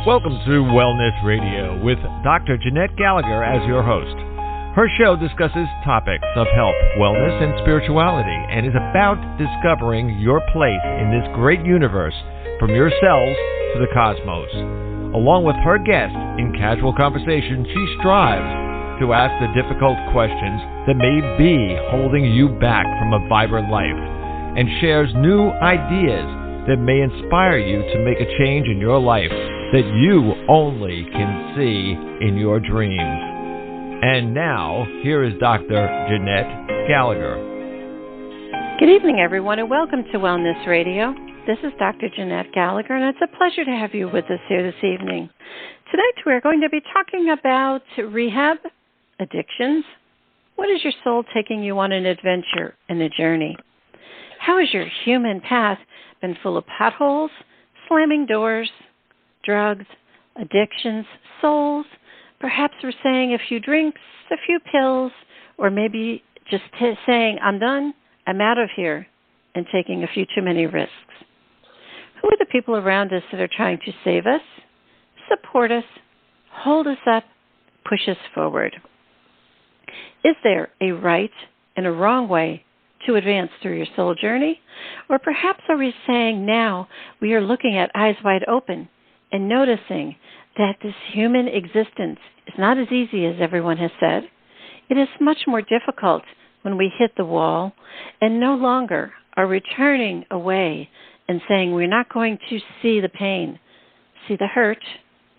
Welcome to Wellness Radio with Dr. Jeanette-Gallagher as your host. Her show discusses topics of health, wellness, and spirituality, and is about discovering your place in this great universe, from your cells to the cosmos. Along with her guest, in casual conversation, she strives to ask the difficult questions that may be holding you back from a vibrant life, and shares new ideas that may inspire you to make a change in your life that you only can see in your dreams. And now, here is Dr. Jeanette-Gallagher. Good evening, everyone, and welcome to Wellness Radio. This is Dr. Jeanette-Gallagher, and it's a pleasure to have you with us here this evening. Tonight, we're going to be talking about rehab, addictions. What is your soul taking you on an adventure and a journey? How has your human path been full of potholes, slamming doors, drugs, addictions, souls? Perhaps we're saying a few drinks, a few pills, or maybe just saying, I'm done, I'm out of here, and taking a few too many risks. Who are the people around us that are trying to save us, support us, hold us up, push us forward? Is there a right and a wrong way to advance through your soul journey? Or perhaps are we saying now we are looking at eyes wide open and noticing that this human existence is not as easy as everyone has said. It is much more difficult when we hit the wall and no longer are returning away and saying we're not going to see the pain, see the hurt,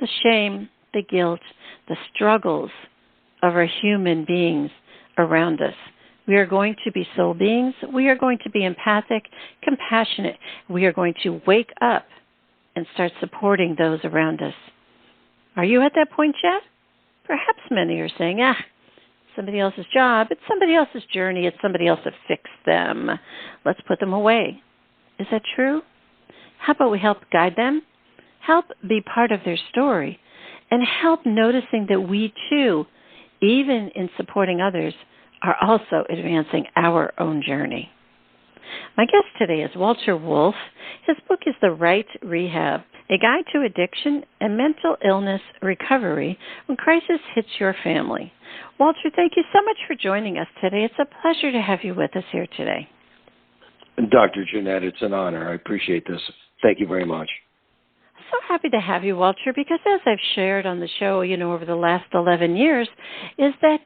the shame, the guilt, the struggles of our human beings around us. We are going to be soul beings. We are going to be empathic, compassionate. We are going to wake up and start supporting those around us. Are you at that point yet? Perhaps many are saying, somebody else's job, it's somebody else's journey, it's somebody else to fix them. Let's put them away. Is that true? How about we help guide them, help be part of their story, and help noticing that we too, even in supporting others, are also advancing our own journey. My guest today is Walter Wolf. His book is The-Right-Rehab, a guide to addiction and mental illness recovery when crisis hits your family. Walter, thank you so much for joining us today. It's a pleasure to have you with us here today. Dr. Jeanette, it's an honor. I appreciate this. Thank you very much. So happy to have you, Walter, because as I've shared on the show, over the last 11 years, is that,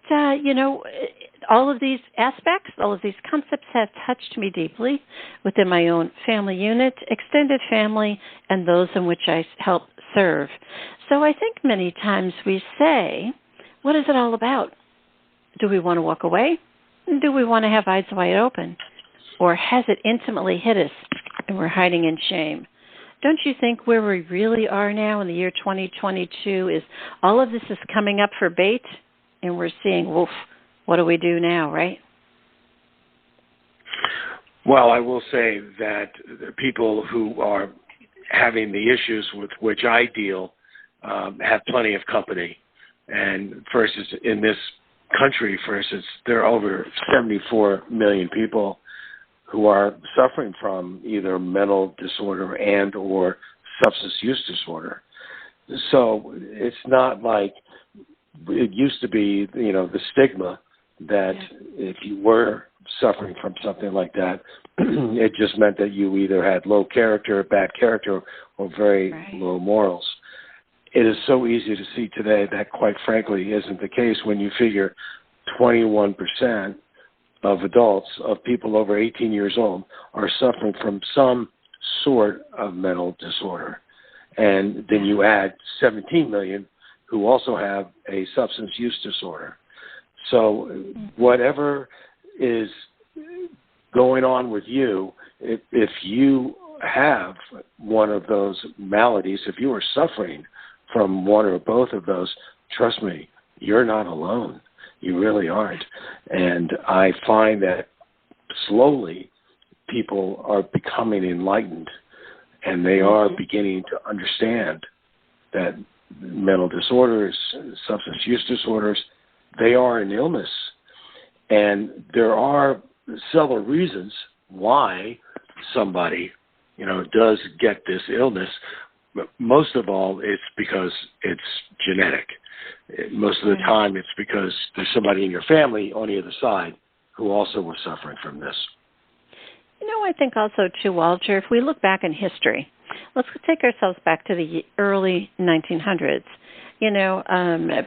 all of these aspects, all of these concepts have touched me deeply within my own family unit, extended family, and those in which I help serve. So I think many times we say, what is it all about? Do we want to walk away? Do we want to have eyes wide open? Or has it intimately hit us and we're hiding in shame? Don't you think where we really are now in the year 2022 is all of this is coming up for bait and we're seeing, woof, what do we do now, right? Well, I will say that the people who are having the issues with which I deal have plenty of company. And for instance, in this country, for instance, there are over 74 million people who are suffering from either mental disorder and or substance use disorder. So it's not like it used to be, the stigma that if you were suffering from something like that, it just meant that you either had low character, bad character, or very low morals. It is so easy to see today that, quite frankly, isn't the case when you figure 21% of adults, of people over 18 years old, are suffering from some sort of mental disorder. And then you add 17 million who also have a substance use disorder. So whatever is going on with you, if you have one of those maladies, if you are suffering from one or both of those, trust me, you're not alone. You really aren't. And I find that slowly people are becoming enlightened and they are beginning to understand that mental disorders, substance use disorders, they are an illness. And there are several reasons why somebody, does get this illness. most of all, it's because it's genetic. Most of the time, it's because there's somebody in your family on the other side who also was suffering from this. I think also, too, Walter, if we look back in history, let's take ourselves back to the early 1900s.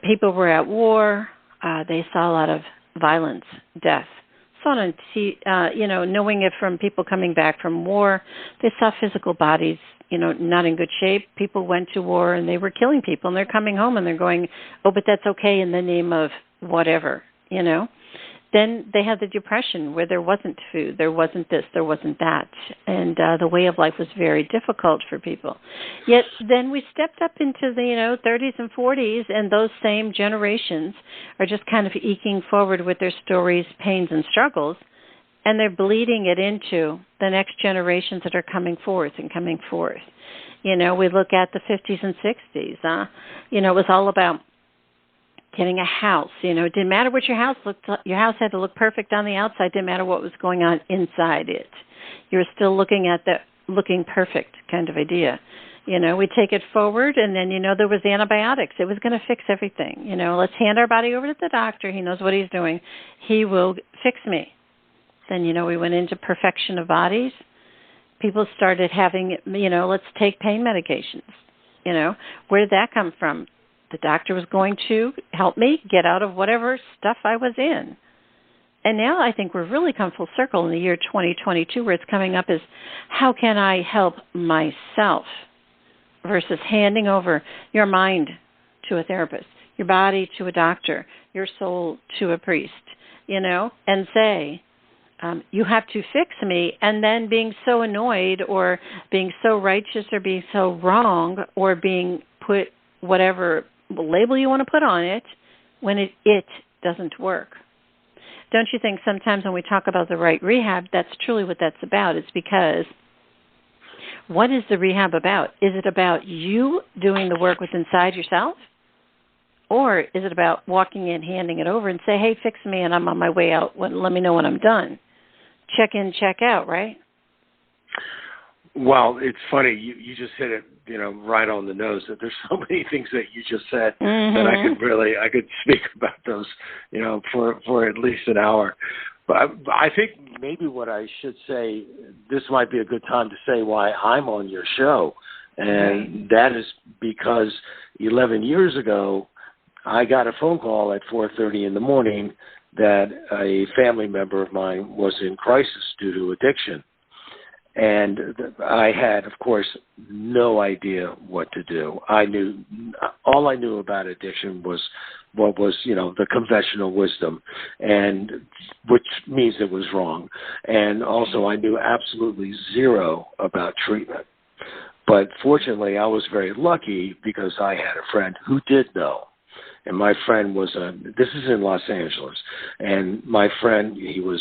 People were at war. They saw a lot of violence, death. Knowing it from people coming back from war, they saw physical bodies, not in good shape. People went to war and they were killing people, and they're coming home and they're going, oh, but that's okay in the name of whatever, Then they had the Depression where there wasn't food, there wasn't this, there wasn't that, and the way of life was very difficult for people. Yet then we stepped up into the 30s and 40s, and those same generations are just kind of eking forward with their stories, pains, and struggles, and they're bleeding it into the next generations that are coming forth. We look at the 50s and 60s. It was all about getting a house. It didn't matter what your house looked like. Your house had to look perfect on the outside. Didn't matter what was going on inside it. You were still looking at the looking perfect kind of idea. We take it forward, and then, there was antibiotics. It was going to fix everything. Let's hand our body over to the doctor. He knows what he's doing. He will fix me. Then, we went into perfection of bodies. People started having, let's take pain medications. Where did that come from? The doctor was going to help me get out of whatever stuff I was in. And now I think we're really come full circle in the year 2022, where it's coming up as, how can I help myself versus handing over your mind to a therapist, your body to a doctor, your soul to a priest, and say, you have to fix me, and then being so annoyed or being so righteous or being so wrong or being put whatever label you want to put on it when it doesn't work. Don't you think sometimes when we talk about the right rehab, that's truly what that's about? It's because what is the rehab about? Is it about you doing the work within inside yourself? Or is it about walking in, handing it over, and say, hey, fix me, and I'm on my way out. Let me know when I'm done. Check in, check out, right? Well, it's funny. You just hit it, right on the nose. That there's so many things that you just said that I could speak about those, for at least an hour. But I think maybe what I should say, this might be a good time to say why I'm on your show, and that is because 11 years ago, I got a phone call at 4:30 in the morning that a family member of mine was in crisis due to addiction. And I had, of course, no idea what to do. All I knew about addiction was what was, the conventional wisdom, and which means it was wrong. And also I knew absolutely zero about treatment. But fortunately, I was very lucky because I had a friend who did know. And my friend was this is in Los Angeles, and my friend, he was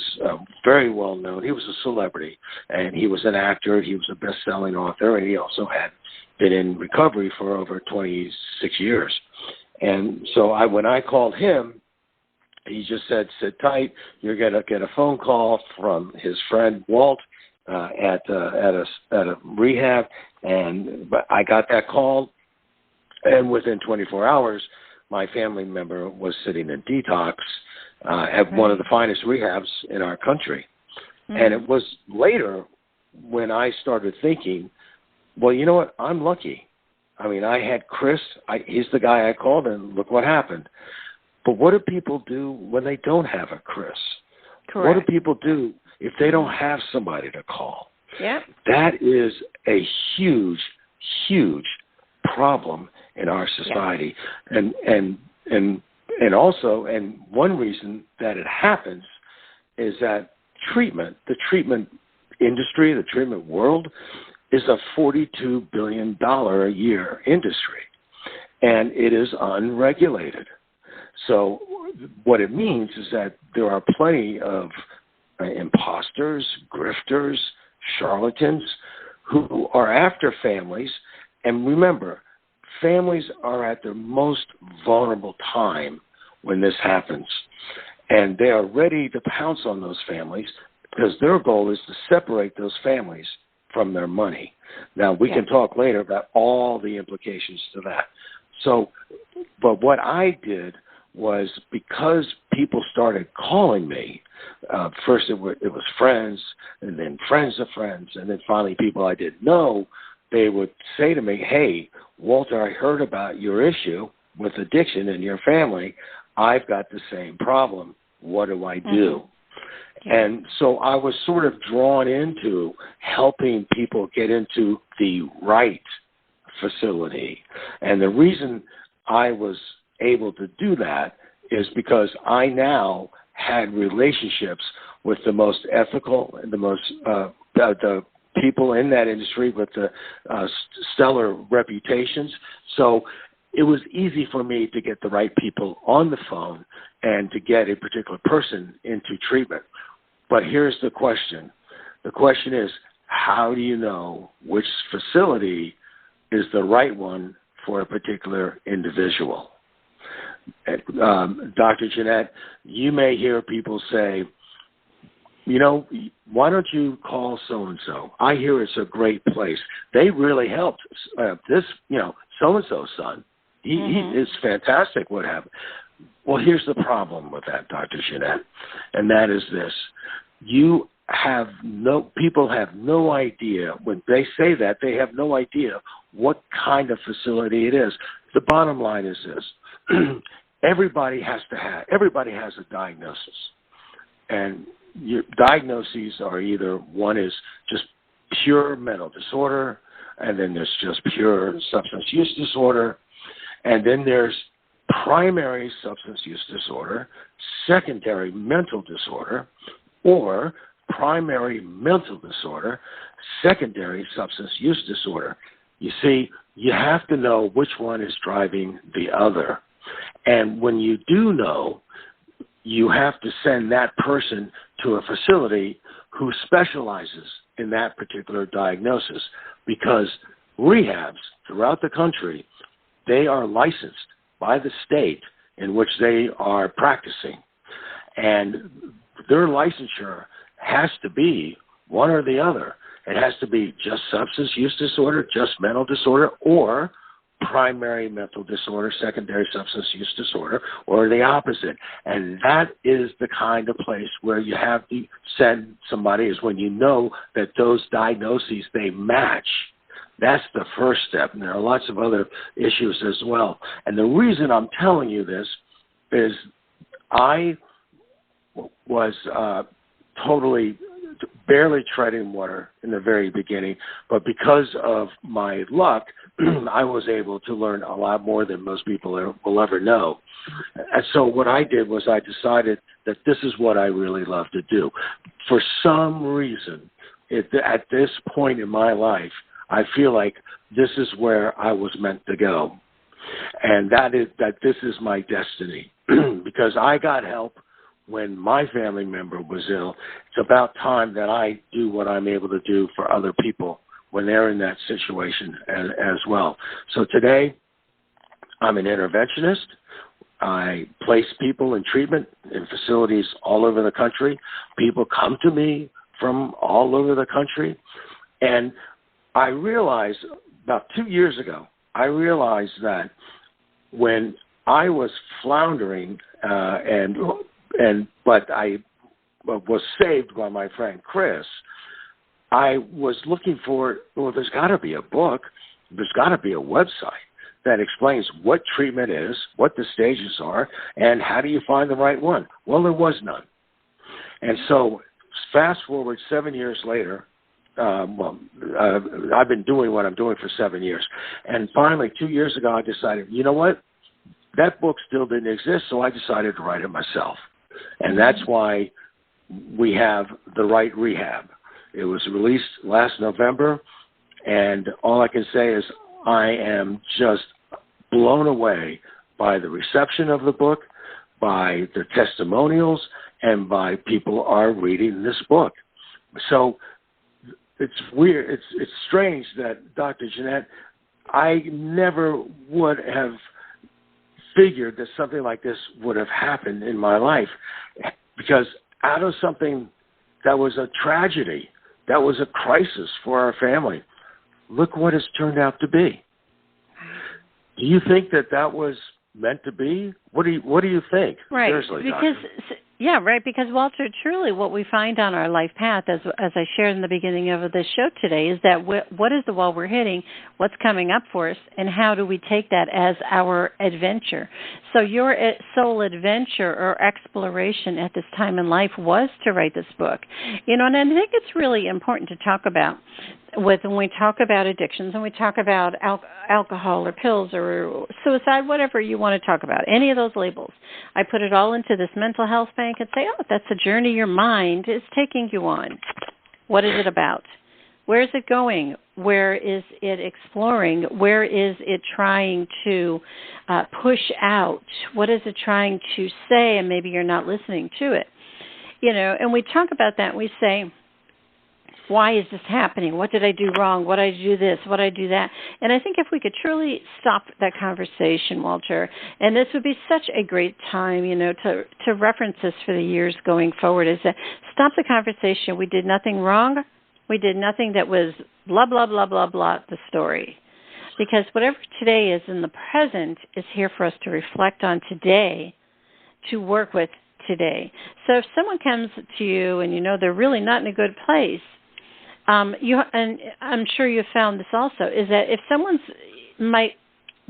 very well known. He was a celebrity, and he was an actor. He was a best-selling author, and he also had been in recovery for over 26 years. And so when I called him, he just said, sit tight. You're going to get a phone call from his friend Walt at a rehab. And I got that call, and within 24 hours, my family member was sitting in detox at one of the finest rehabs in our country. And it was later when I started thinking, well, you know what? I'm lucky. I mean, I had Chris. He's the guy I called, and look what happened. But what do people do when they don't have a Chris? Correct. What do people do if they don't have somebody to call? Yeah. That is a huge, huge problem in our society. Yeah. And also, one reason that it happens is that the treatment industry, the treatment world, is a $42 billion a year industry, and it is unregulated. So what it means is that there are plenty of imposters, grifters, charlatans who are after families. And remember, families are at their most vulnerable time when this happens. And they are ready to pounce on those families because their goal is to separate those families from their money. Now, we can talk later about all the implications to that. So, but what I did was, because people started calling me, first it was friends, and then friends of friends, and then finally people I didn't know, they would say to me, "Hey, Walter, I heard about your issue with addiction in your family. I've got the same problem. What do I do?" And so I was sort of drawn into helping people get into the right facility. And the reason I was able to do that is because I now had relationships with the most ethical and the most the people in that industry with the stellar reputations. So it was easy for me to get the right people on the phone and to get a particular person into treatment. But here's the question. The question is, how do you know which facility is the right one for a particular individual? Dr. Jeanette, you may hear people say, you know, why don't you call so-and-so? I hear it's a great place. They really helped this, you know, so-and-so's son. He is fantastic. What happened? Well, here's the problem with that, Dr. Jeanette, and that is this. People have no idea, when they say that, they have no idea what kind of facility it is. The bottom line is this. Everybody has a diagnosis. And your diagnoses are either, one is just pure mental disorder, and then there's just pure substance use disorder, and then there's primary substance use disorder, secondary mental disorder, or primary mental disorder, secondary substance use disorder. You see, you have to know which one is driving the other. And when you do know, you have to send that person to a facility who specializes in that particular diagnosis, because rehabs throughout the country, they are licensed by the state in which they are practicing. And their licensure has to be one or the other. It has to be just substance use disorder, just mental disorder, or primary mental disorder, secondary substance use disorder, or the opposite. And that is the kind of place where you have to send somebody, is when you know that those diagnoses, they match. That's the first step. And there are lots of other issues as well. And the reason I'm telling you this is I was totally barely treading water in the very beginning, but because of my luck, I was able to learn a lot more than most people will ever know. And so what I did was I decided that this is what I really love to do. For some reason, at this point in my life, I feel like this is where I was meant to go. And that this is my destiny, because I got help when my family member was ill. It's about time that I do what I'm able to do for other people when they're in that situation as well. So today, I'm an interventionist. I place people in treatment in facilities all over the country. People come to me from all over the country. And I realized about 2 years ago, that when I was floundering but I was saved by my friend Chris, I was looking for, well, there's got to be a book, there's got to be a website that explains what treatment is, what the stages are, and how do you find the right one. Well, there was none. And so fast forward 7 years later, I've been doing what I'm doing for 7 years. And finally, 2 years ago, I decided, you know what? That book still didn't exist, so I decided to write it myself. And that's why we have The Right-Rehab. It was released last November, and all I can say is I am just blown away by the reception of the book, by the testimonials, and by people are reading this book. So it's weird. It's strange that, Dr. Jeanette, I never would have figured that something like this would have happened in my life, because out of something that was a tragedy, that was a crisis for our family. Look what it's turned out to be. Do you think that was meant to be? What do you think? Right. Seriously, because Doctor. Yeah, right. Because, Walter, truly what we find on our life path, as I shared in the beginning of this show today, is that what is the wall we're hitting, what's coming up for us, and how do we take that as our adventure? So your soul adventure or exploration at this time in life was to write this book. And I think it's really important to talk about when we talk about addictions and we talk about alcohol or pills or suicide, whatever you want to talk about, any of those labels. I put it all into this mental health bank and say, oh, that's the journey your mind is taking you on. What is it about? Where is it going? Where is it exploring? Where is it trying to push out? What is it trying to say? And maybe you're not listening to it. And we talk about that and we say, why is this happening? What did I do wrong? What did I do this? What did I do that? And I think if we could truly stop that conversation, Walter, and this would be such a great time, to reference this for the years going forward, is that stop the conversation. We did nothing wrong. We did nothing that was blah, blah, blah, blah, blah, the story. Because whatever today is in the present is here for us to reflect on today, to work with today. So if someone comes to you and they're really not in a good place, and I'm sure you've found this also, is that if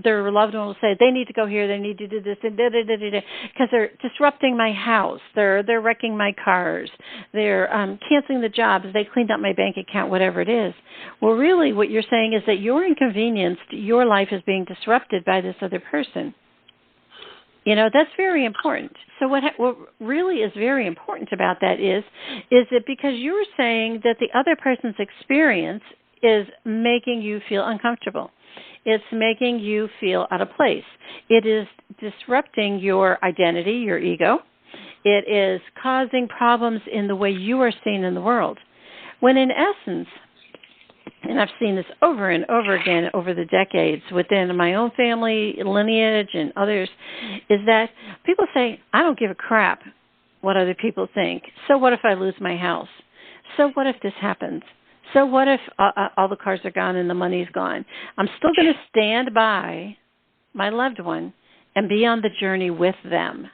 their loved one will say, they need to go here, they need to do this, because they're disrupting my house, they're wrecking my cars, they're canceling the jobs, they cleaned up my bank account, whatever it is. Well, really what you're saying is that you're inconvenienced, your life is being disrupted by this other person. That's very important. So what really is very important about that is that because you're saying that the other person's experience is making you feel uncomfortable. It's making you feel out of place. It is disrupting your identity, your ego. It is causing problems in the way you are seen in the world. When in essence, and I've seen this over and over again over the decades within my own family lineage and others, is that people say, I don't give a crap what other people think. So what if I lose my house? So what if this happens? So what if all the cars are gone and the money's gone? I'm still going to stand by my loved one and be on the journey with them,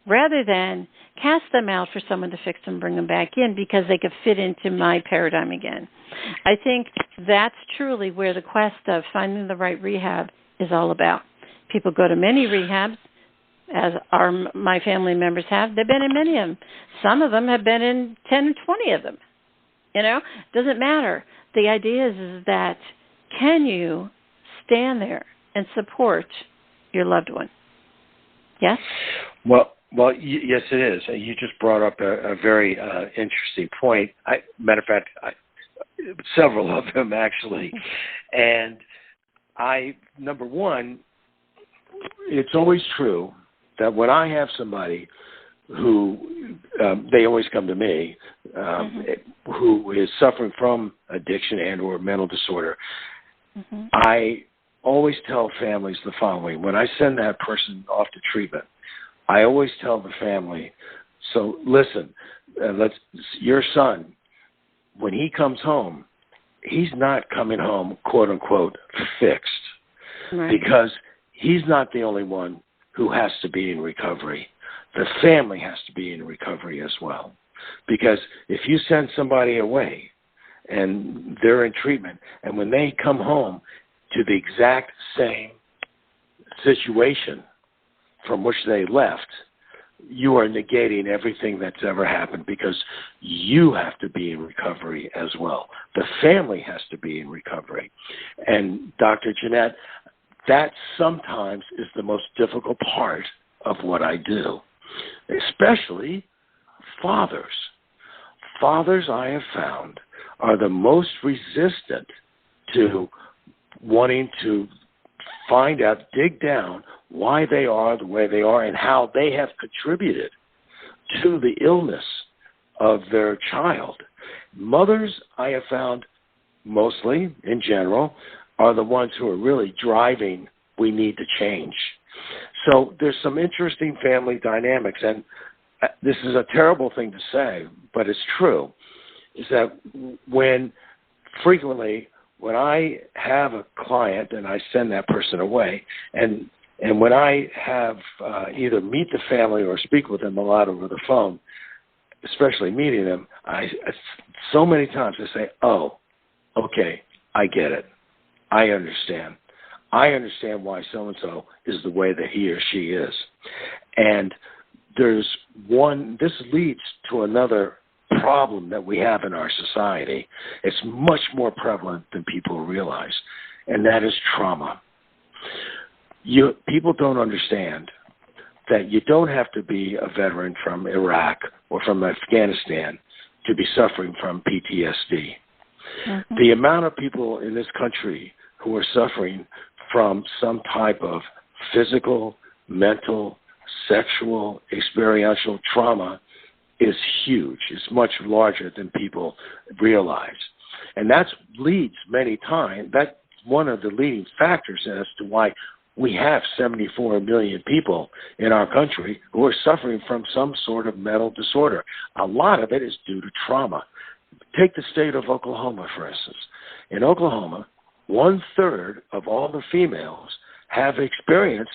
rather than cast them out for someone to fix them, bring them back in because they could fit into my paradigm again. I think that's truly where the quest of finding the right rehab is all about. People go to many rehabs, as my family members have. They've been in many of them. Some of them have been in 10 and 20 of them. Doesn't matter. The idea is that can you stand there and support your loved one? Yes? Well, yes, it is. You just brought up a very interesting point. Matter of fact, several of them actually. And number one, it's always true that when I have somebody who they always come to me, who is suffering from addiction and or mental disorder, I always tell families the following. When I send that person off to treatment, I always tell the family, so listen, your son, when he comes home, he's not coming home, quote unquote, fixed. Right. Because he's not the only one who has to be in recovery. The family has to be in recovery as well. Because if you send somebody away and they're in treatment, and when they come home to the exact same situation from which they left, you are negating everything that's ever happened, because you have to be in recovery as well. The family has to be in recovery. And Dr. Jeanette, that sometimes is the most difficult part of what I do, especially fathers. Fathers, I have found, are the most resistant to wanting to find out, dig down why they are the way they are and how they have contributed to the illness of their child. Mothers, I have found, mostly, in general, are the ones who are really driving, we need to change. So there's some interesting family dynamics, and this is a terrible thing to say, but it's true. is that when I have a client and I send that person away, and when I have either meet the family or speak with them a lot over the phone, especially meeting them, so many times I say, oh, okay, I get it. I understand. I understand why so-and-so is the way that he or she is. And this leads to another problem that we have in our society. It's much more prevalent than people realize, and that is trauma. People don't understand that you don't have to be a veteran from Iraq or from Afghanistan to be suffering from PTSD. Mm-hmm. The amount of people in this country who are suffering from some type of physical, mental, sexual, experiential trauma is huge. It's much larger than people realize. And that's one of the leading factors as to why we have 74 million people in our country who are suffering from some sort of mental disorder. A lot of it is due to trauma. Take the state of Oklahoma, for instance. In Oklahoma, 1/3 of all the females have experienced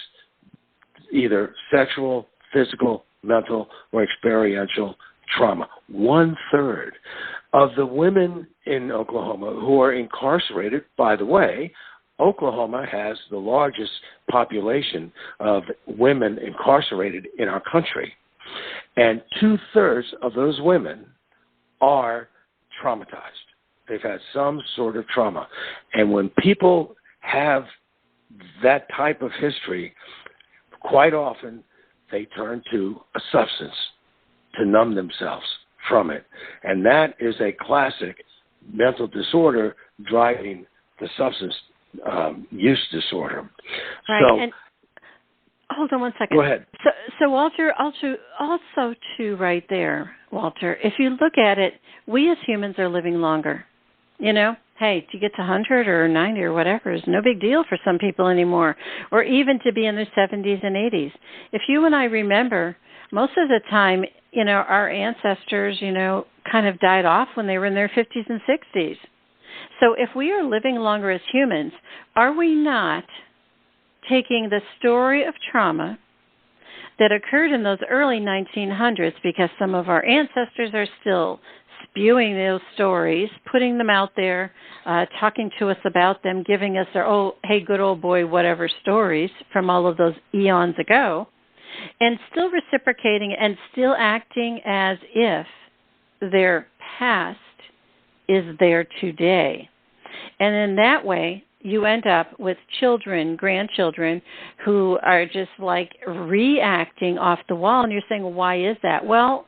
either sexual, physical, mental, or experiential trauma. 1/3 of the women in Oklahoma who are incarcerated, by the way, Oklahoma has the largest population of women incarcerated in our country. And 2/3 of those women are traumatized. They've had some sort of trauma. And when people have that type of history, quite often they turn to a substance to numb themselves from it. And that is a classic mental disorder driving the substance use disorder. Right. So, and hold on one second. Go ahead. So Walter, also too, right there, Walter, if you look at it, we as humans are living longer. You know, hey, to get to 100 or 90 or whatever is no big deal for some people anymore, or even to be in their 70s and 80s. If you and I remember, most of the time, you know, our ancestors, you know, kind of died off when they were in their 50s and 60s. So if we are living longer as humans, are we not taking the story of trauma that occurred in those early 1900s, because some of our ancestors are still spewing those stories, putting them out there, talking to us about them, giving us their, oh, hey, good old boy, whatever stories from all of those eons ago, and still reciprocating and still acting as if their past is there today. And in that way, you end up with children, grandchildren, who are just like reacting off the wall. And you're saying, well, why is that? Well,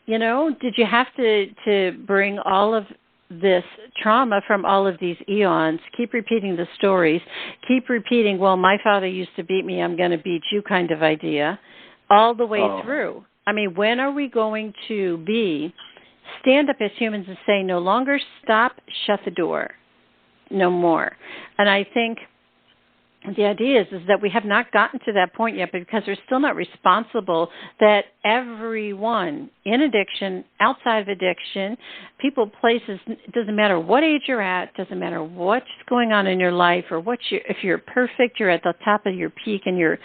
you know, did you have to bring all of this trauma from all of these eons, keep repeating the stories, keep repeating, well, my father used to beat me, I'm going to beat you kind of idea, all the way through? I mean, when are we going to stand up as humans and say, no longer stop, shut the door, no more? And I think the idea is that we have not gotten to that point yet, because we're still not responsible that everyone in addiction, outside of addiction, people, places, it doesn't matter what age you're at, doesn't matter what's going on in your life, or if you're perfect, you're at the top of your peak and you're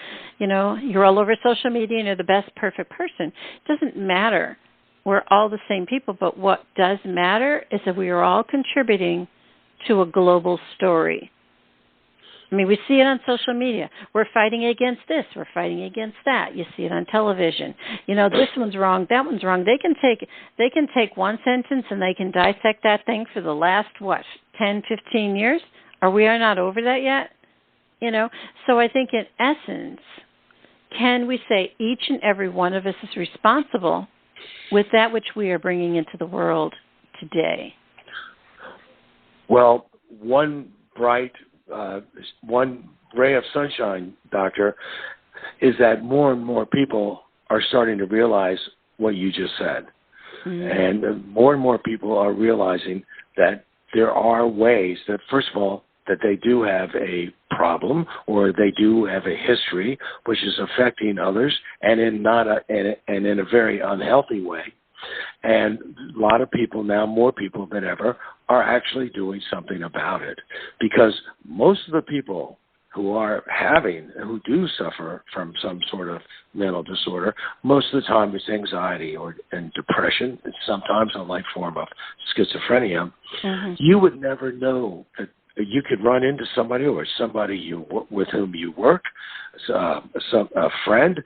all over social media and you're the best perfect person. It doesn't matter. We're all the same people, but what does matter is that we are all contributing to a global story. I mean, we see it on social media. We're fighting against this. We're fighting against that. You see it on television. You know, this one's wrong. That one's wrong. They can take one sentence and they can dissect that thing for the last, 10, 15 years? Or we are not over that yet? You know, so I think in essence, can we say each and every one of us is responsible with that which we are bringing into the world today? Well, one ray of sunshine, Doctor, is that more and more people are starting to realize what you just said. Mm-hmm. And more people are realizing that there are ways that, first of all, that they do have a problem or they do have a history which is affecting others, and in a very unhealthy way. And a lot of people now, more people than ever, are actually doing something about it, because most of the people who do suffer from some sort of mental disorder, most of the time it's anxiety and depression, and sometimes a light form of schizophrenia. Mm-hmm. You would never know that you could run into somebody or somebody with whom you work, a friend.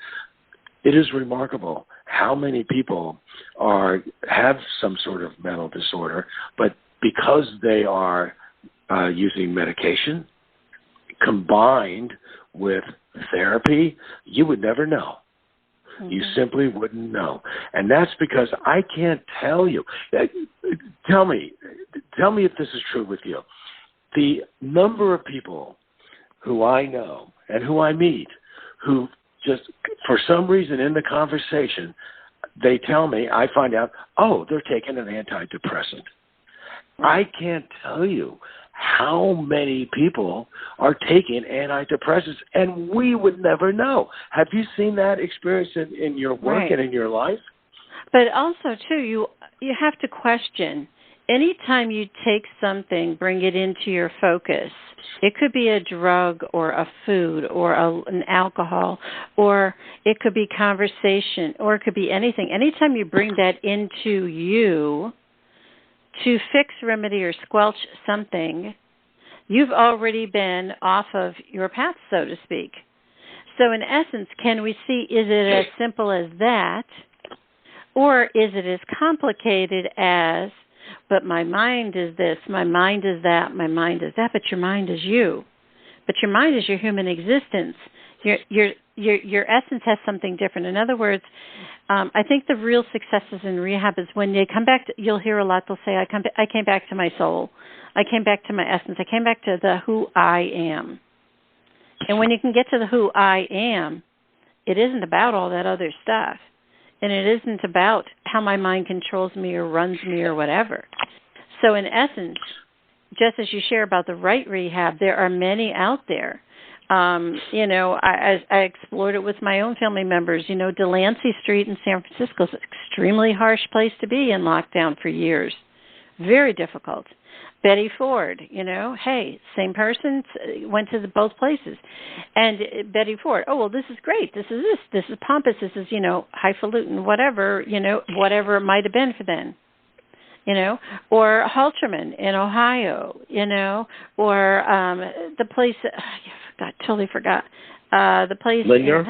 It is remarkable how many people have some sort of mental disorder, but because they are using medication combined with therapy, you would never know. Mm-hmm. You simply wouldn't know. And that's because I can't tell you. Tell me if this is true with you. The number of people who I know and who I meet who just, for some reason in the conversation, they tell me, I find out, they're taking an antidepressant. I can't tell you how many people are taking antidepressants, and we would never know. Have you seen that experience in your work and in your life? But also, too, you have to question. Anytime you take something, bring it into your focus. It could be a drug or a food or an alcohol, or it could be conversation, or it could be anything. Anytime you bring that into you to fix, remedy, or squelch something, you've already been off of your path, so to speak. So in essence, can we see, is it as simple as that, or is it as complicated as, but my mind is this, my mind is that, my mind is that, but your mind is you. But your mind is your human existence. Your essence has something different. In other words, I think the real successes in rehab is when they come back to, you'll hear a lot, they'll say, I came back to my soul. I came back to my essence. I came back to the who I am. And when you can get to the who I am, it isn't about all that other stuff. And it isn't about how my mind controls me or runs me or whatever. So in essence, just as you share about the right rehab, there are many out there. I explored it with my own family members. Delancey Street in San Francisco is an extremely harsh place to be in lockdown for years. Very difficult. Betty Ford, hey, same person, went to both places. And Betty Ford, this is great. This is pompous. This is, highfalutin, whatever, whatever it might have been for them. Or Halterman in Ohio, or the place, totally forgot, the place Linder?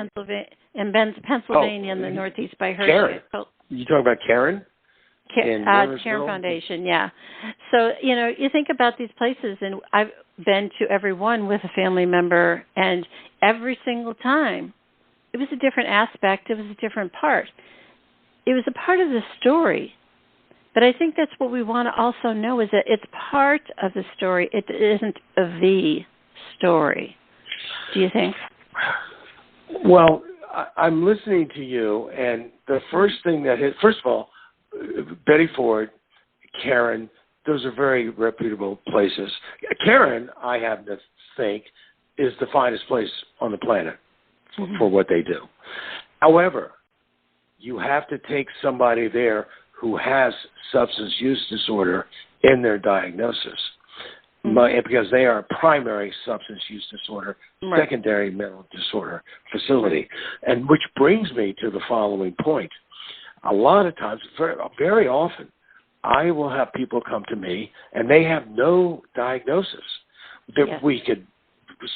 in Pennsylvania in the Northeast by Hershey. Karen. You talking about Karen? Karen Foundation, yeah. So, you think about these places, and I've been to every one with a family member, and every single time, it was a different aspect, it was a different part. It was a part of the story. But I think that's what we want to also know, is that it's part of the story. It isn't the story. Do you think? Well, I'm listening to you, and the first thing that hit, first of all, Betty Ford, Karen, those are very reputable places. Karen, I happen to think, is the finest place on the planet for what they do. However, you have to take somebody there who has substance use disorder in their diagnosis, because they are a primary substance use disorder, secondary mental disorder facility. And which brings me to the following point. A lot of times, very often, I will have people come to me and they have no diagnosis. We could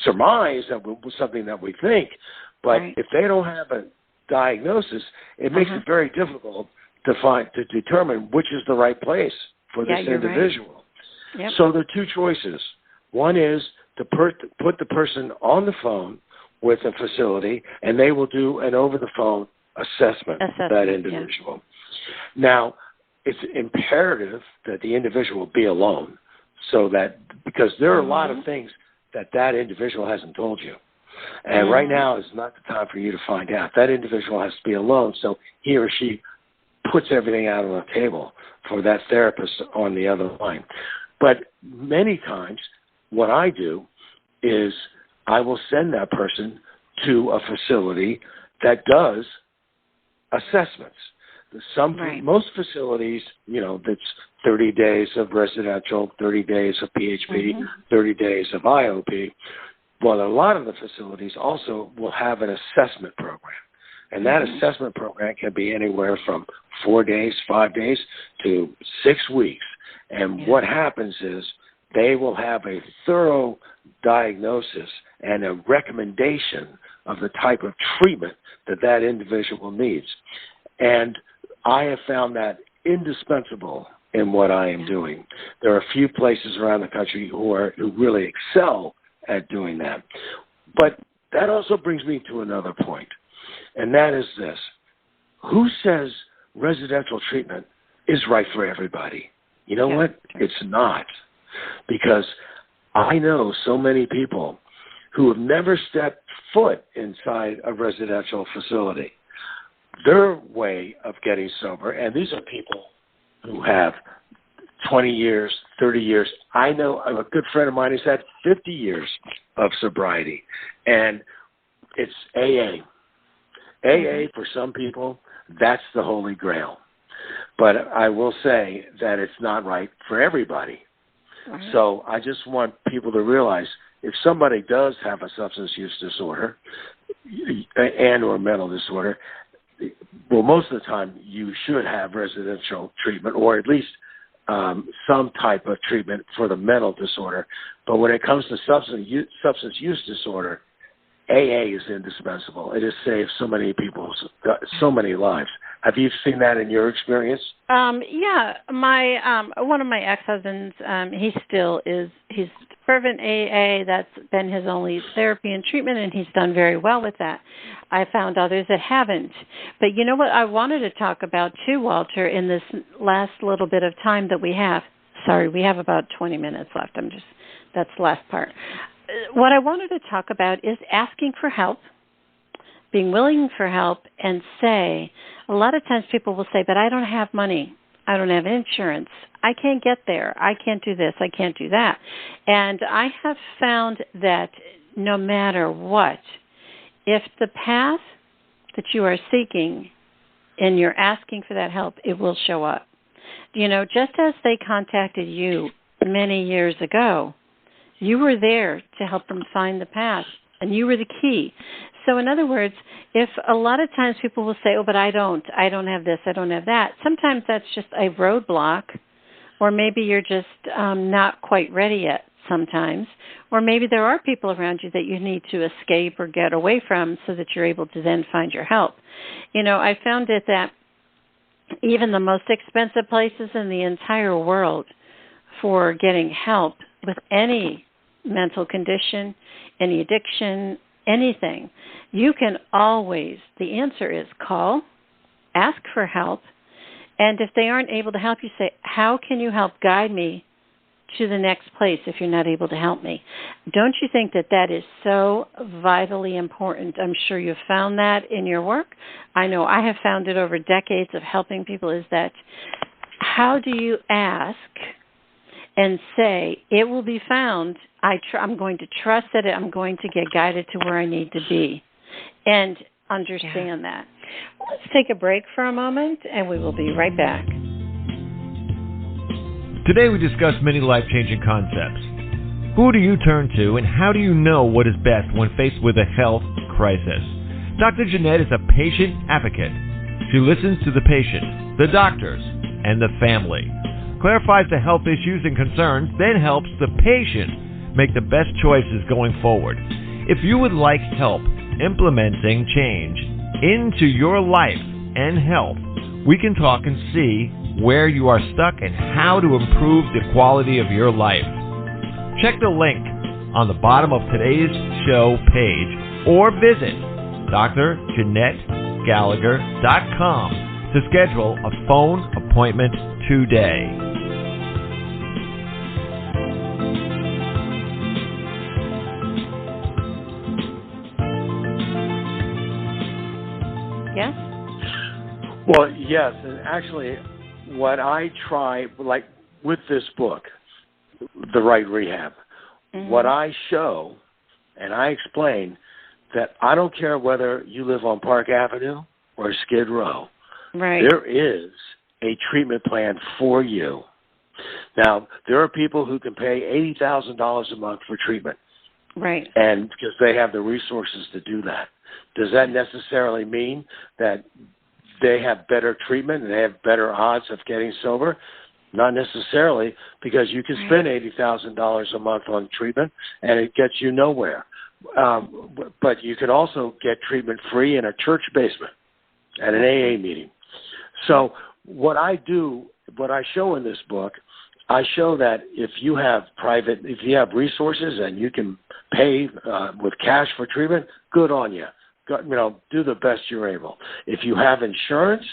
surmise that it was something that we think, but if they don't have a diagnosis, it makes it very difficult to determine which is the right place for this individual. Right. Yep. So there are two choices. One is to put the person on the phone with a facility, and they will do an over-the-phone assessment of that individual. Yeah. Now, it's imperative that the individual be alone, so that, because there are a lot of things that individual hasn't told you. And right now is not the time for you to find out. That individual has to be alone, so he or she puts everything out on the table for that therapist on the other line. But many times what I do is I will send that person to a facility that does assessments. Most facilities, that's 30 days of residential, 30 days of PHP, 30 days of IOP. Well, a lot of the facilities also will have an assessment program. And that assessment program can be anywhere from 4 days, 5 days to 6 weeks. And what happens is they will have a thorough diagnosis and a recommendation of the type of treatment that individual needs. And I have found that indispensable in what I am doing. There are a few places around the country who really excel at doing that. But that also brings me to another point, and that is this. Who says residential treatment is right for everybody? You know what? It's not. Because I know so many people who have never stepped foot inside a residential facility. Their way of getting sober, and these are people who have 20 years, 30 years. I know a good friend of mine has had 50 years of sobriety, and it's AA. AA, for some people, that's the holy grail. But I will say that it's not right for everybody. Right. So I just want people to realize if somebody does have a substance use disorder and or mental disorder, well, most of the time you should have residential treatment or at least some type of treatment for the mental disorder. But when it comes to substance use disorder, AA is indispensable. It has saved so many so many lives. Have you seen that in your experience? Yeah, my one of my ex-husbands, he's fervent AA. That's been his only therapy and treatment, and he's done very well with that. I found others that haven't. But you know what I wanted to talk about too, Walter, in this last little bit of time that we have. Sorry, we have about 20 minutes left. That's the last part. What I wanted to talk about is asking for help, being willing for help, and say, a lot of times people will say, but I don't have money. I don't have insurance. I can't get there. I can't do this. I can't do that. And I have found that no matter what, if the path that you are seeking and you're asking for that help, it will show up. Just as they contacted you many years ago, you were there to help them find the path, and you were the key. So in other words, if a lot of times people will say, oh, but I don't have this, I don't have that, sometimes that's just a roadblock, or maybe you're just not quite ready yet sometimes, or maybe there are people around you that you need to escape or get away from so that you're able to then find your help. I found it that even the most expensive places in the entire world for getting help with any mental condition, any addiction, anything, you can always, the answer is call, ask for help, and if they aren't able to help you, say, how can you help guide me to the next place if you're not able to help me? Don't you think that is so vitally important? I'm sure you've found that in your work. I know I have found it over decades of helping people, is that how do you ask and say, it will be found, I'm going to trust that I'm going to get guided to where I need to be, and understand that. Let's take a break for a moment, and we will be right back. Today we discuss many life-changing concepts. Who do you turn to, and how do you know what is best when faced with a health crisis? Dr. Jeanette is a patient advocate. She listens to the patient, the doctors, and the family, clarifies the health issues and concerns, then helps the patient make the best choices going forward. If you would like help implementing change into your life and health, we can talk and see where you are stuck and how to improve the quality of your life. Check the link on the bottom of today's show page or visit dr-jeanette-gallagher.com to schedule a phone appointment today. Yes? Well, yes, and actually what I try, like with this book, The-Right-Rehab, what I show and I explain that I don't care whether you live on Park Avenue or Skid Row. Right. There is a treatment plan for you. Now, there are people who can pay $80,000 a month for treatment. Right. And because they have the resources to do that. Does that necessarily mean that they have better treatment and they have better odds of getting sober? Not necessarily, because you can spend $80,000 a month on treatment and it gets you nowhere. But you can also get treatment free in a church basement at an AA meeting. So what I show in this book, I show that if you have resources and you can pay with cash for treatment, good on you. Do the best you're able. If you have insurance,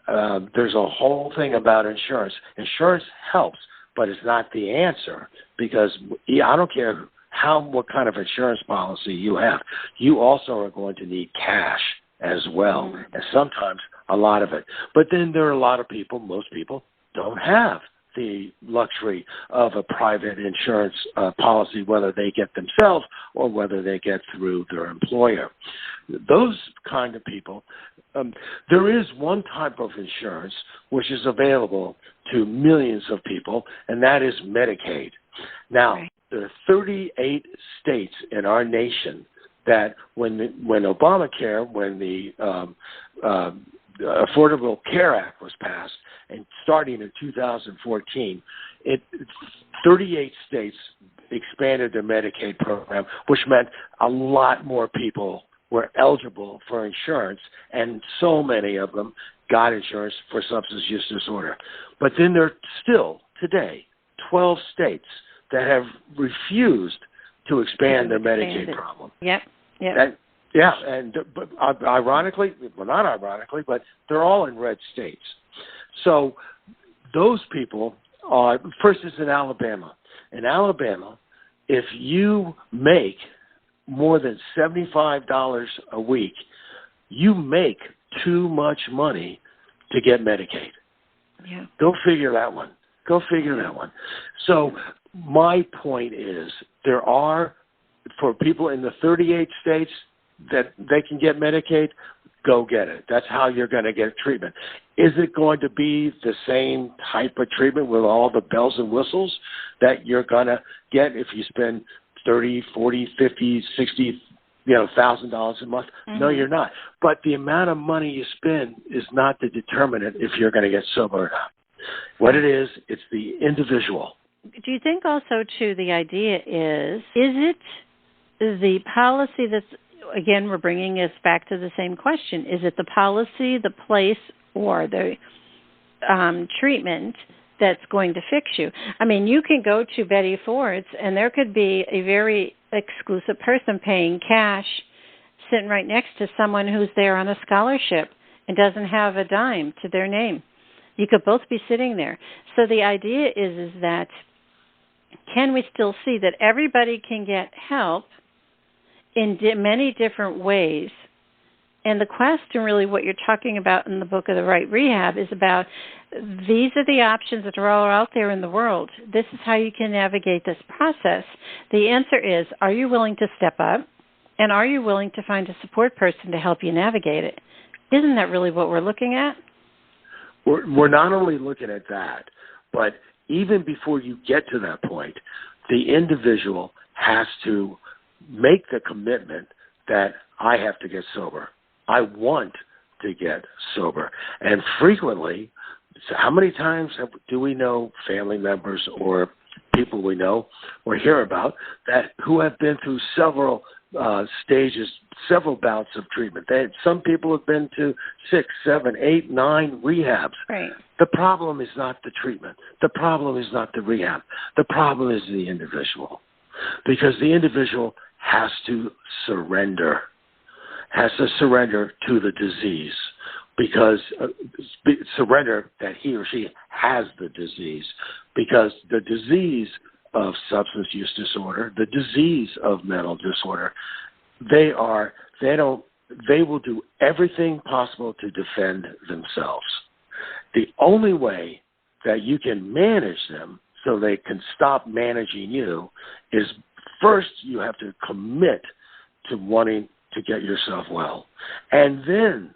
there's a whole thing about insurance. Insurance helps, but it's not the answer, because I don't care what kind of insurance policy you have. You also are going to need cash as well, and sometimes a lot of it. But then there are a lot of people, most people, don't have the luxury of a private insurance policy, whether they get themselves or whether they get through their employer. Those kind of people, there is one type of insurance which is available to millions of people, and that is Medicaid. Now, there are 38 states in our nation that when Obamacare, when the Affordable Care Act was passed, and starting in 2014, 38 states expanded their Medicaid program, which meant a lot more people were eligible for insurance, and so many of them got insurance for substance use disorder. But then there are still, today, 12 states that have refused to expand their Medicaid problem. Yep. But ironically, well, not ironically, but they're all in red states. So those people are, first is in Alabama. In Alabama, if you make more than $75 a week, you make too much money to get Medicaid. Yeah. Go figure that one. So my point is, there are, for people in the 38 states that they can get Medicaid, go get it. That's how you're going to get treatment. Is it going to be the same type of treatment with all the bells and whistles that you're going to get if you spend $30, $40, $50, $60, $1,000 a month? Mm-hmm. No, you're not. But the amount of money you spend is not the determinant if you're going to get sober or not. What it is, it's the individual. Do you think also, too, the idea is it the policy that's, again, we're bringing us back to the same question. Is it the policy, the place, or the treatment that's going to fix you? I mean, you can go to Betty Ford's, and there could be a very exclusive person paying cash sitting right next to someone who's there on a scholarship and doesn't have a dime to their name. You could both be sitting there. So the idea is that, can we still see that everybody can get help in many different ways? And the question, really, what you're talking about in the book of the-right-rehab is about, these are the options that are all out there in the world. This is how you can navigate this process. The answer is, are you willing to step up? And are you willing to find a support person to help you navigate it? Isn't that really what we're looking at? We're not only looking at that, but even before you get to that point, the individual has to make the commitment that I have to get sober. I want to get sober. And frequently, so how many times do we know family members or people we know or hear about that who have been through several stages, several bouts of treatment? Some people have been to 6, 7, 8, 9 rehabs. Right. The problem is not the treatment. The problem is not the rehab. The problem is the individual, because the individual has to surrender to the disease, because surrender that he or she has the disease, because the disease of substance use disorder, the disease of mental disorder, they will do everything possible to defend themselves. The only way that you can manage them so they can stop managing you is, first you have to commit to wanting to get yourself well, and then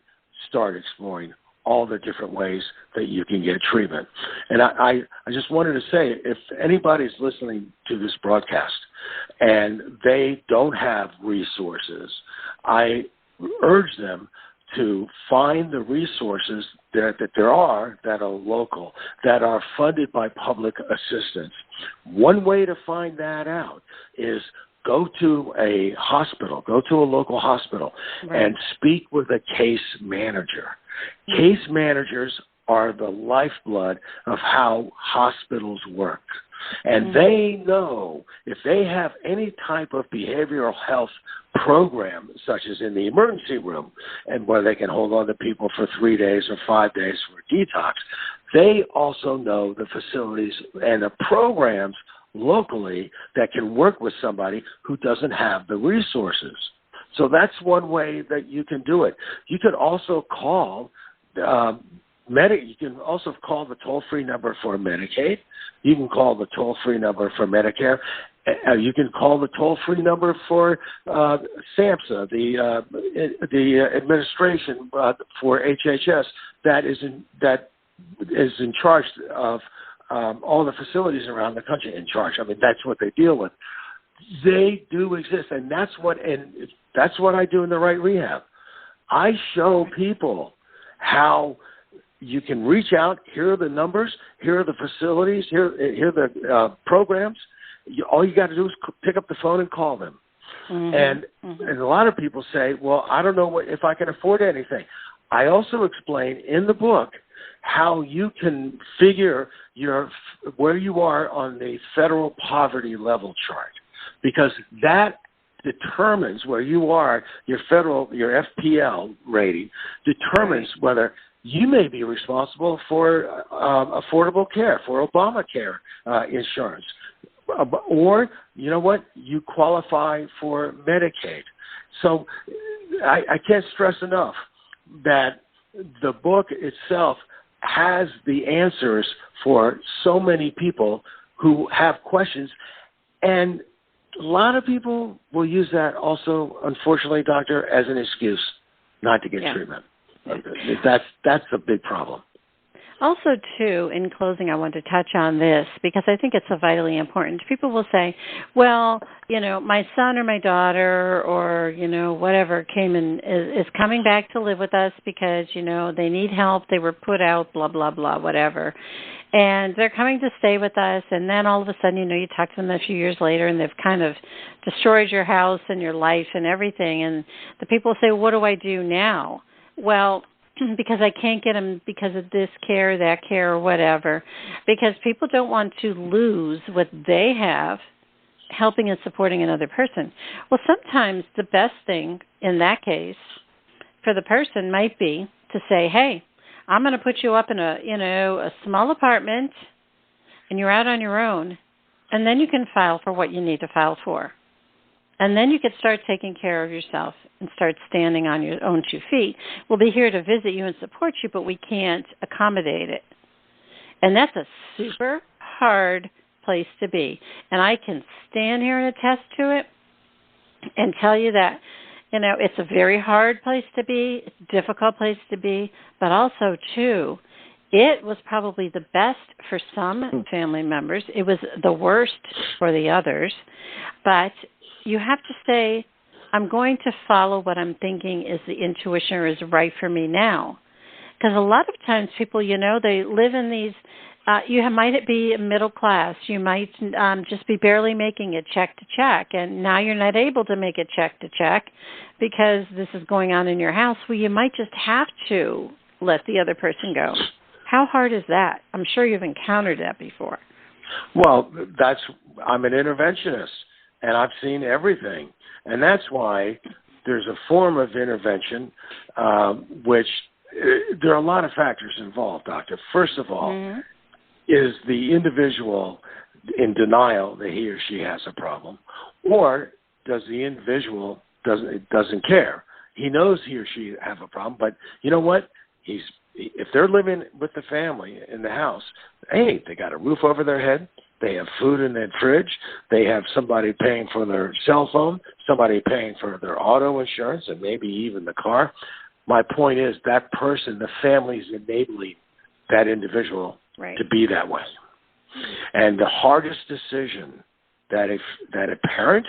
start exploring all the different ways that you can get treatment. And I just wanted to say, if anybody's listening to this broadcast and they don't have resources, I urge them to find the resources that there are that are local, that are funded by public assistance. One way to find that out is go to a hospital, go to a local hospital, and speak with a case manager. Case managers are the lifeblood of how hospitals work. And they know if they have any type of behavioral health program, such as in the emergency room, and where they can hold on to people for 3 days or 5 days for detox, they also know the facilities and the programs locally that can work with somebody who doesn't have the resources. So that's one way that you can do it. You could also call you can also call the toll-free number for Medicaid. You can call the toll-free number for Medicare. You can call the toll-free number for SAMHSA, the administration for HHS that is in charge of all the facilities around the country. In charge. I mean, that's what they deal with. They do exist, and that's what I do in the Right Rehab. I show people how you can reach out. Here are the numbers. Here are the facilities. Here are the programs. All you got to do is pick up the phone and call them. And a lot of people say, well, I don't know if I can afford anything. I also explain in the book how you can figure where you are on the federal poverty level chart, because that determines where you are. Your FPL rating determines whether you may be responsible for affordable care, for Obamacare insurance. Or, you know what, you qualify for Medicaid. So I can't stress enough that the book itself has the answers for so many people who have questions. And a lot of people will use that also, unfortunately, doctor, as an excuse not to get treatment. That's a big problem. Also, too, in closing, I want to touch on this because I think it's so vitally important. People will say, well, my son or my daughter or, whatever came and is coming back to live with us because, they need help. They were put out, blah, blah, blah, whatever. And they're coming to stay with us. And then all of a sudden, you talk to them a few years later and they've kind of destroyed your house and your life and everything. And the people say, what do I do now? Well, because I can't get them because of this care, that care, or whatever. Because people don't want to lose what they have helping and supporting another person. Well, sometimes the best thing in that case for the person might be to say, hey, I'm going to put you up in a small apartment and you're out on your own, and then you can file for what you need to file for. And then you could start taking care of yourself and start standing on your own 2 feet. We'll be here to visit you and support you, but we can't accommodate it. And that's a super hard place to be. And I can stand here and attest to it and tell you that, it's a very hard place to be, it's a difficult place to be, but also, too, it was probably the best for some family members. It was the worst for the others. But you have to say, I'm going to follow what I'm thinking is the intuition or is right for me now. Because a lot of times people, they live in these, you might be middle class. You might just be barely making it check to check. And now you're not able to make it check to check because this is going on in your house. Well, you might just have to let the other person go. How hard is that? I'm sure you've encountered that before. Well, I'm an interventionist. And I've seen everything. And that's why there's a form of intervention, which there are a lot of factors involved, doctor. First of all, is the individual in denial that he or she has a problem? Or does the individual doesn't care? He knows he or she have a problem, but you know what? If they're living with the family in the house, hey, they got a roof over their head. They have food in their fridge. They have somebody paying for their cell phone, somebody paying for their auto insurance, and maybe even the car. My point is that person, the family is enabling that individual right. to be that way. And the hardest decision that a parent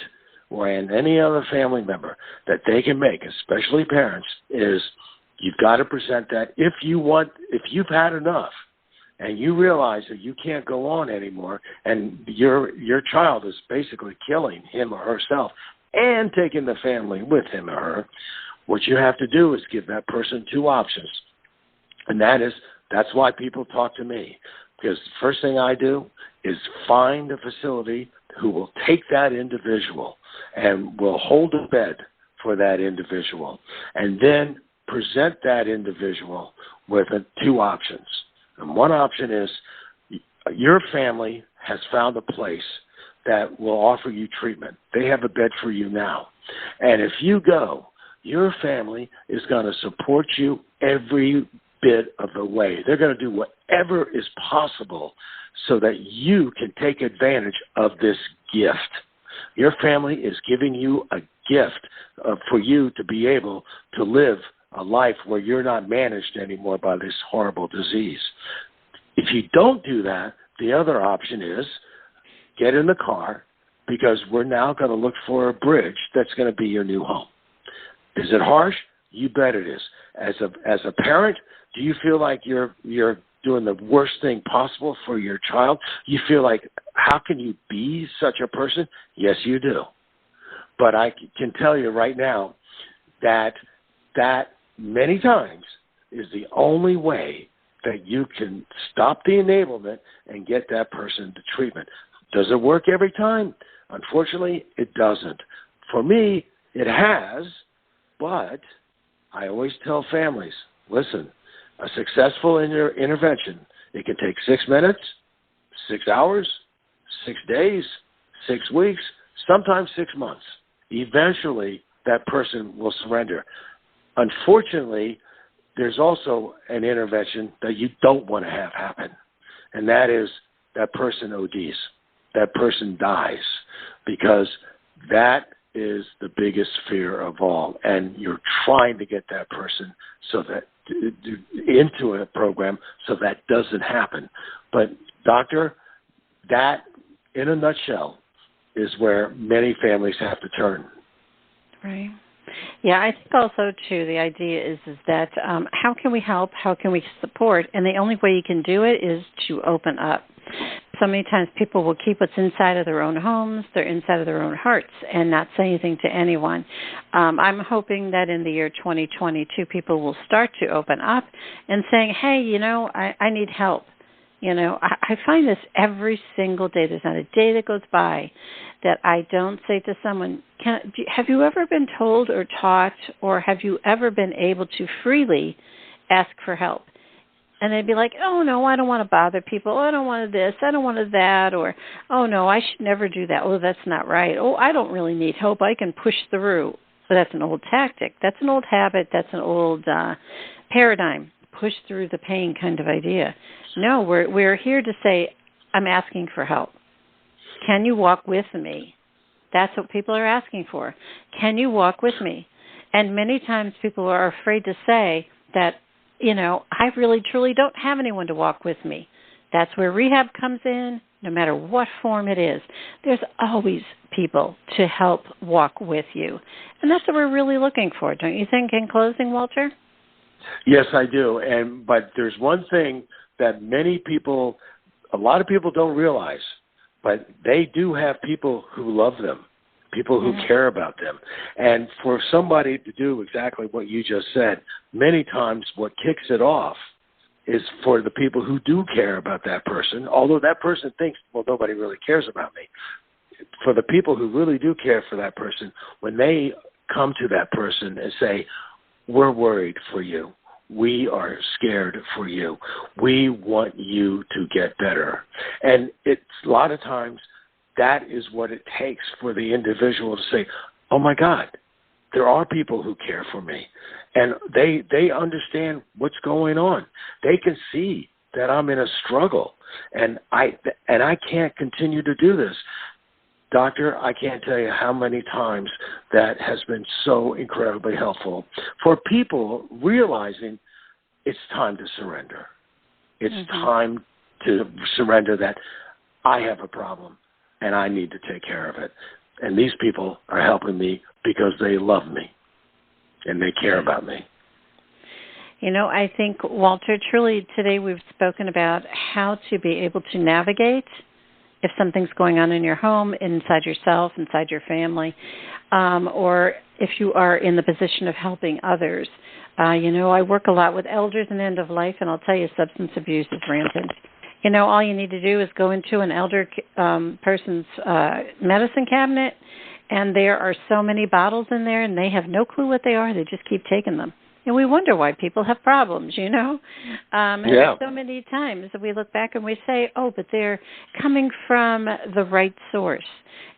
or any other family member that they can make, especially parents, is you've got to present that if you've had enough and you realize that you can't go on anymore and your child is basically killing him or herself and taking the family with him or her, what you have to do is give that person two options. And that's why people talk to me. Because the first thing I do is find a facility who will take that individual and will hold a bed for that individual and then present that individual with two options. And one option is your family has found a place that will offer you treatment. They have a bed for you now. And if you go, your family is going to support you every bit of the way. They're going to do whatever is possible so that you can take advantage of this gift. Your family is giving you a gift for you to be able to live a life where you're not managed anymore by this horrible disease. If you don't do that, the other option is get in the car, because we're now going to look for a bridge that's going to be your new home. Is it harsh? You bet it is. As a parent, do you feel like you're doing the worst thing possible for your child? You feel like, how can you be such a person? Yes, you do. But I can tell you right now that many times is the only way that you can stop the enablement and get that person to treatment. Does it work every time? Unfortunately, it doesn't. For me, it has, but I always tell families, listen, a successful intervention, it can take 6 minutes, 6 hours, 6 days, 6 weeks, sometimes 6 months. Eventually, that person will surrender. Unfortunately, there's also an intervention that you don't want to have happen, and that is that person ODs. That person dies, because that is the biggest fear of all, and you're trying to get that person into a program so that doesn't happen. But, doctor, that, in a nutshell, is where many families have to turn. Right. Yeah, I think also, too, the idea is that how can we help, how can we support, and the only way you can do it is to open up. So many times people will keep what's inside of their own homes, they're inside of their own hearts, and not say anything to anyone. I'm hoping that in the year 2022, people will start to open up and saying, hey, I need help. I find this every single day. There's not a day that goes by that I don't say to someone, have you ever been told or taught, or have you ever been able to freely ask for help? And they'd be like, oh, no, I don't want to bother people. Oh, I don't want this. I don't want that. Or, oh, no, I should never do that. Oh, that's not right. Oh, I don't really need help. I can push through. So that's an old tactic. That's an old habit. That's an old paradigm. Push through the pain kind of idea. No, we're here to say, I'm asking for help. Can you walk with me? That's what people are asking for. Can you walk with me? And many times people are afraid to say that, I really, truly don't have anyone to walk with me. That's where rehab comes in, no matter what form it is. There's always people to help walk with you. And that's what we're really looking for, don't you think, in closing, Walter? Yes, I do. But there's one thing that a lot of people don't realize, but they do have people who love them, people who care about them. And for somebody to do exactly what you just said, many times what kicks it off is for the people who do care about that person, although that person thinks, well, nobody really cares about me. For the people who really do care for that person, when they come to that person and say, we're worried for you, we are scared for you, we want you to get better. And it's a lot of times that is what it takes for the individual to say, oh, my God, there are people who care for me. And they understand what's going on. They can see that I'm in a struggle, and I can't continue to do this. Doctor, I can't tell you how many times that has been so incredibly helpful for people realizing it's time to surrender. It's time to surrender that I have a problem and I need to take care of it. And these people are helping me because they love me and they care about me. You know, I think, Walter, truly today we've spoken about how to be able to navigate if something's going on in your home, inside yourself, inside your family, or if you are in the position of helping others. You know, I work a lot with elders and end of life, and I'll tell you, substance abuse is rampant. You know, all you need to do is go into an elder person's medicine cabinet, and there are so many bottles in there, and they have no clue what they are. They just keep taking them. And we wonder why people have problems, you know. And so many times we look back and we say, oh, but they're coming from the right source.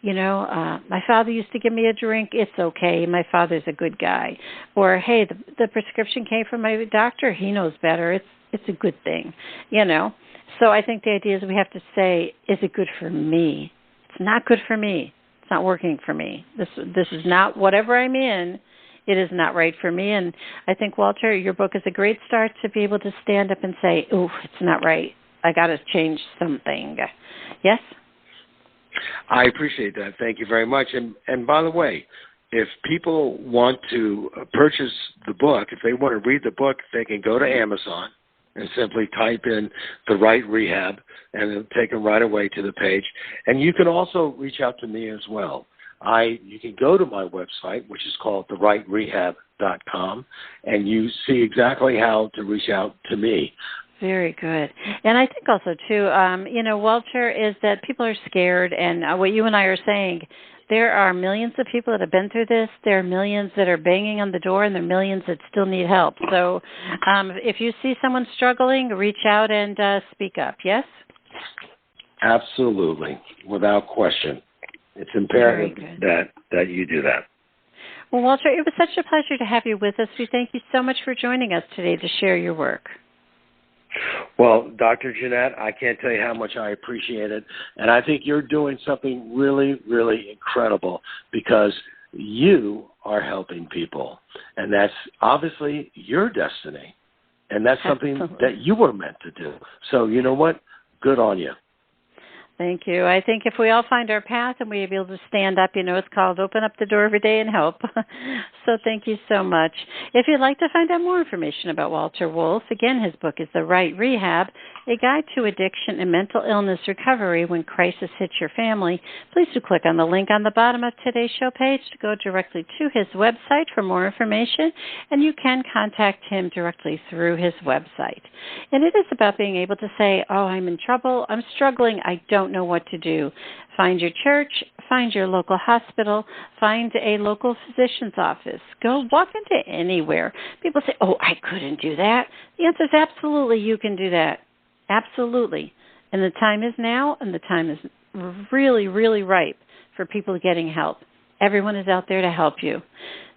You know, my father used to give me a drink. It's okay. My father's a good guy. Or, hey, the prescription came from my doctor. He knows better. It's a good thing, you know. So I think the idea is we have to say, is it good for me? It's not good for me. It's not working for me. This is not, whatever I'm in, it is not right for me. And I think, Walter, your book is a great start to be able to stand up and say, oh, it's not right. I got to change something. Yes? I appreciate that. Thank you very much. And by the way, if people want to purchase the book, if they want to read the book, they can go to Amazon and simply type in The Right Rehab, and it'll take them right away to the page. And you can also reach out to me as well. You can go to my website, which is called the-right-rehab.com, and you see exactly how to reach out to me. Very good. And I think also, too, you know, Walter, is that people are scared, and what you and I are saying, there are millions of people that have been through this. There are millions that are banging on the door, and there are millions that still need help. So if you see someone struggling, reach out and speak up, yes? Absolutely, without question. It's imperative that you do that. Well, Walter, it was such a pleasure to have you with us. We thank you so much for joining us today to share your work. Well, Dr. Jeanette, I can't tell you how much I appreciate it. And I think you're doing something really, really incredible because you are helping people. And that's obviously your destiny. And that's something that you were meant to do. So you know what? Good on you. Thank you. I think if we all find our path and we're able to stand up, you know, it's called Open Up the Door Every Day and Help. So thank you so much. If you'd like to find out more information about Walter Wolf, again, his book is The Right Rehab, A Guide to Addiction and Mental Illness Recovery When Crisis Hits Your Family. Please do click on the link on the bottom of today's show page to go directly to his website for more information, and you can contact him directly through his website. And it is about being able to say, oh, I'm in trouble, I'm struggling, I don't know what to do. Find your church, find your local hospital, find a local physician's office. Go walk into anywhere. People say, oh, I couldn't do that. The answer is absolutely you can do that. Absolutely. And the time is now, and the time is really, really ripe for people getting help. Everyone is out there to help you.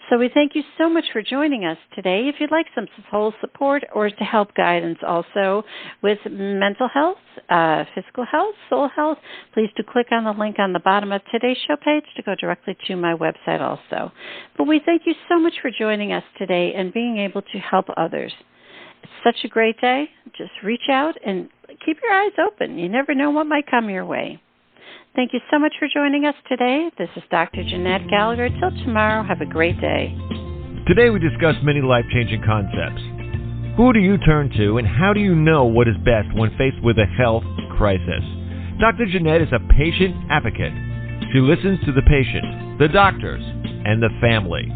So we thank you so much for joining us today. If you'd like some soul support or to help guidance also with mental health, physical health, soul health, please do click on the link on the bottom of today's show page to go directly to my website also. But we thank you so much for joining us today and being able to help others. It's such a great day. Just reach out and keep your eyes open. You never know what might come your way. Thank you so much for joining us today. This is Dr. Jeanette-Gallagher. Till tomorrow, have a great day. Today we discussed many life-changing concepts. Who do you turn to, and how do you know what is best when faced with a health crisis? Dr. Jeanette is a patient advocate. She listens to the patient, the doctors, and the family,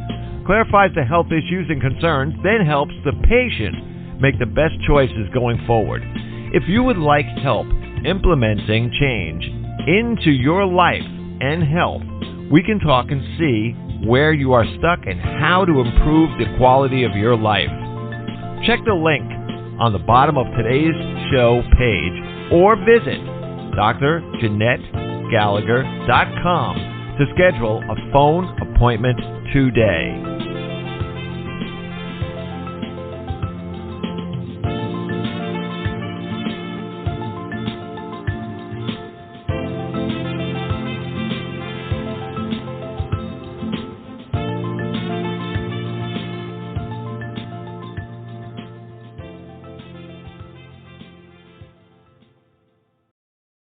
clarifies the health issues and concerns, then helps the patient make the best choices going forward. If you would like help implementing change into your life and health, we can talk and see where you are stuck and how to improve the quality of your life. Check the link on the bottom of today's show page or visit dr-jeanette-gallagher.com to schedule a phone appointment today.